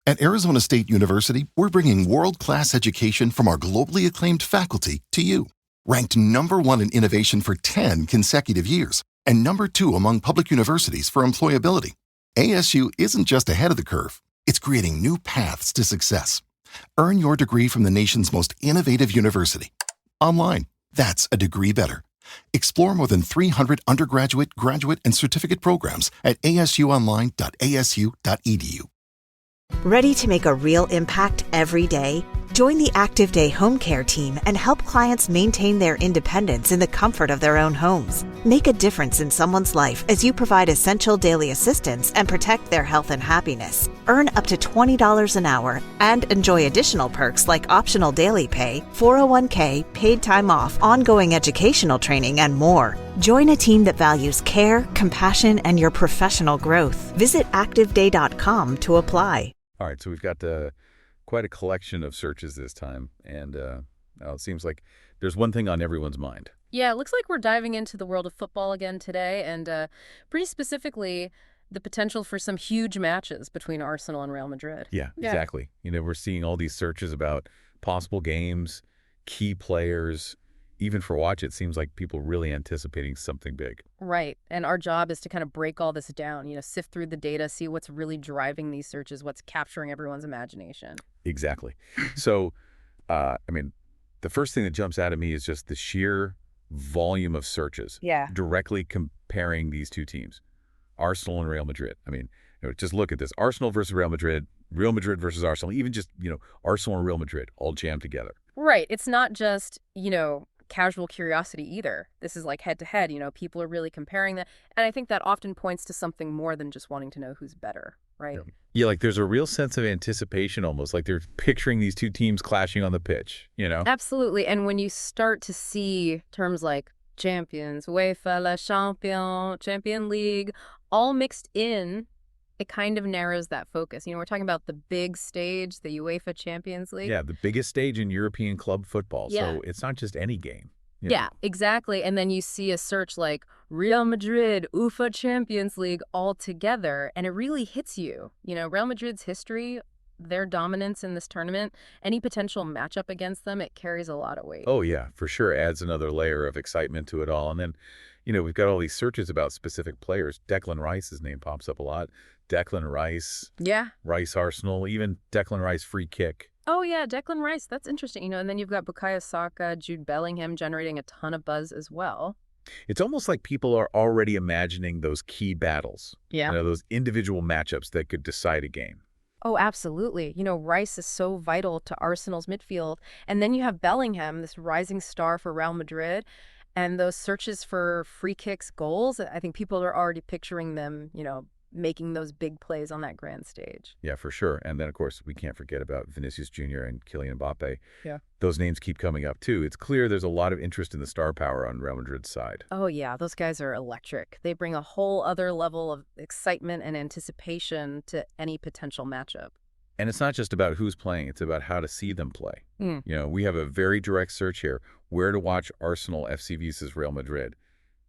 At Arizona State University, we're bringing world-class education from our globally acclaimed faculty to you. Ranked #1 in innovation for 10 consecutive years and #2 among public universities for employability. ASU isn't just ahead of the curve, it's creating new paths to success. Earn your degree from the nation's most innovative university. Online, that's a degree better. Explore more than 300 undergraduate, graduate, and certificate programs at asuonline.asu.edu. Ready to make a real impact every day? Join the Active Day Home Care team and help clients maintain their independence in the comfort of their own homes. Make a difference in someone's life as you provide essential daily assistance and protect their health and happiness. Earn up to $20 an hour and enjoy additional perks like optional daily pay, 401k, paid time off, ongoing educational training, and more. Join a team that values care, compassion, and your professional growth. Visit activeday.com to apply. All right, so we've got quite a collection of searches this time, and it seems like there's one thing on everyone's mind. Yeah, it looks like we're diving into the world of football again today, and pretty specifically, the potential for some huge matches between Arsenal and Real Madrid. Yeah, exactly. We're seeing all these searches about possible games, key players. Even for Watch, it seems like people really anticipating something big. Right. And our job is to kind of break all this down, sift through the data, see what's really driving these searches, what's capturing everyone's imagination. Exactly. So, the first thing that jumps out at me is just the sheer volume of searches. Yeah. Directly comparing these two teams, Arsenal and Real Madrid. Just look at this. Arsenal versus Real Madrid versus Arsenal, even just, Arsenal and Real Madrid all jammed together. Right. It's not just, casual curiosity either. This is like head to head, people are really comparing that. And I think that often points to something more than just wanting to know who's better, right? Yeah, like there's a real sense of anticipation almost, like they're picturing these two teams clashing on the pitch, Absolutely. And when you start to see terms like champions, UEFA, La Champion League, all mixed in, it kind of narrows that focus. We're talking about the big stage, the UEFA Champions League. Yeah, the biggest stage in European club football. Yeah. So it's not just any game. Yeah, exactly. And then you see a search like Real Madrid, UEFA Champions League all together, and it really hits you. Real Madrid's history, their dominance in this tournament, any potential matchup against them, it carries a lot of weight. Oh, yeah, for sure. Adds another layer of excitement to it all. And then, we've got all these searches about specific players. Declan Rice's name pops up a lot. Declan Rice. Yeah. Rice Arsenal, even Declan Rice free kick. Oh, yeah, Declan Rice. That's interesting. And then you've got Bukayo Saka, Jude Bellingham generating a ton of buzz as well. It's almost like people are already imagining those key battles. Yeah. Those individual matchups that could decide a game. Oh, absolutely. Rice is so vital to Arsenal's midfield. And then you have Bellingham, this rising star for Real Madrid. And those searches for free kicks, goals, I think people are already picturing them, making those big plays on that grand stage. Yeah, for sure. And then, of course, we can't forget about Vinicius Jr. and Kylian Mbappe. Yeah. Those names keep coming up, too. It's clear there's a lot of interest in the star power on Real Madrid's side. Oh, yeah. Those guys are electric. They bring a whole other level of excitement and anticipation to any potential matchup. And it's not just about who's playing. It's about how to see them play. We have a very direct search here. Where to watch Arsenal FC versus Real Madrid.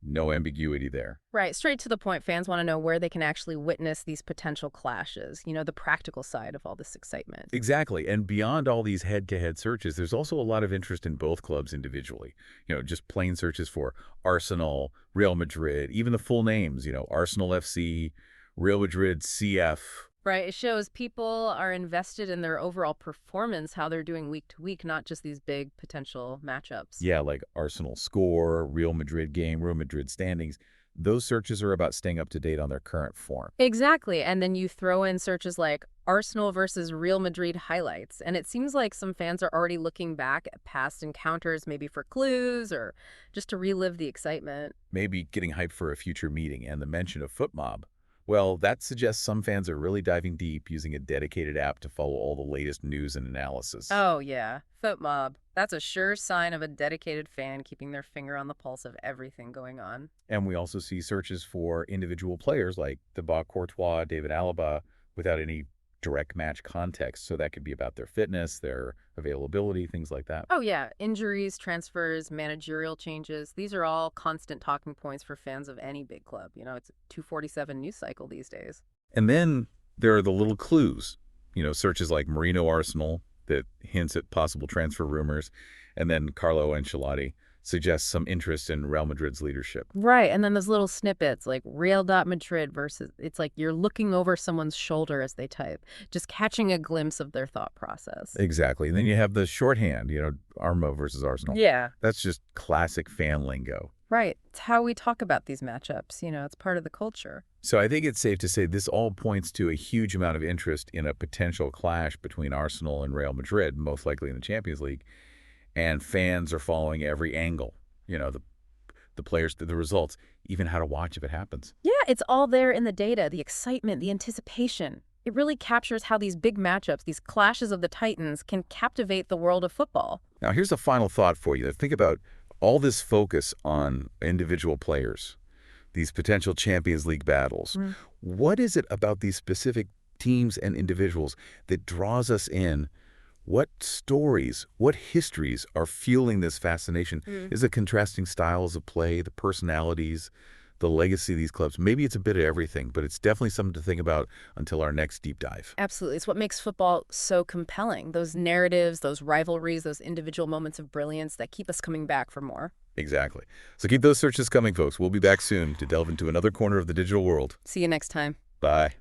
No ambiguity there. Right. Straight to the point. Fans want to know where they can actually witness these potential clashes, the practical side of all this excitement. Exactly. And beyond all these head-to-head searches, there's also a lot of interest in both clubs individually. Just plain searches for Arsenal, Real Madrid, even the full names, Arsenal FC, Real Madrid CF. Right. It shows people are invested in their overall performance, how they're doing week to week, not just these big potential matchups. Yeah, like Arsenal score, Real Madrid game, Real Madrid standings. Those searches are about staying up to date on their current form. Exactly. And then you throw in searches like Arsenal versus Real Madrid highlights. And it seems like some fans are already looking back at past encounters, maybe for clues or just to relive the excitement. Maybe getting hyped for a future meeting. And the mention of FootMob. Well, that suggests some fans are really diving deep, using a dedicated app to follow all the latest news and analysis. Oh, yeah. FootMob. That's a sure sign of a dedicated fan keeping their finger on the pulse of everything going on. And we also see searches for individual players like Thibaut Courtois, David Alaba, without any direct match context. So that could be about their fitness, their availability, things like that. Oh, yeah. Injuries, transfers, managerial changes. These are all constant talking points for fans of any big club. It's a 247 news cycle these days. And then there are the little clues, Searches like Marino Arsenal that hints at possible transfer rumors, and then Carlo Ancelotti suggests some interest in Real Madrid's leadership. Right, and then those little snippets like Real.Madrid versus, it's like you're looking over someone's shoulder as they type, just catching a glimpse of their thought process. Exactly. And then you have the shorthand, Armo versus Arsenal. Yeah. That's just classic fan lingo. Right. It's how we talk about these matchups. It's part of the culture. So I think it's safe to say this all points to a huge amount of interest in a potential clash between Arsenal and Real Madrid, most likely in the Champions League. And fans are following every angle, the players, the results, even how to watch if it happens. Yeah, it's all there in the data, the excitement, the anticipation. It really captures how these big matchups, these clashes of the titans, can captivate the world of football. Now, here's a final thought for you. Think about all this focus on individual players, these potential Champions League battles. What is it about these specific teams and individuals that draws us in? What stories, what histories are fueling this fascination? Is it contrasting styles of play, the personalities, the legacy of these clubs? Maybe it's a bit of everything, but it's definitely something to think about until our next deep dive. Absolutely. It's what makes football so compelling. Those narratives, those rivalries, those individual moments of brilliance that keep us coming back for more. Exactly. So keep those searches coming, folks. We'll be back soon to delve into another corner of the digital world. See you next time. Bye.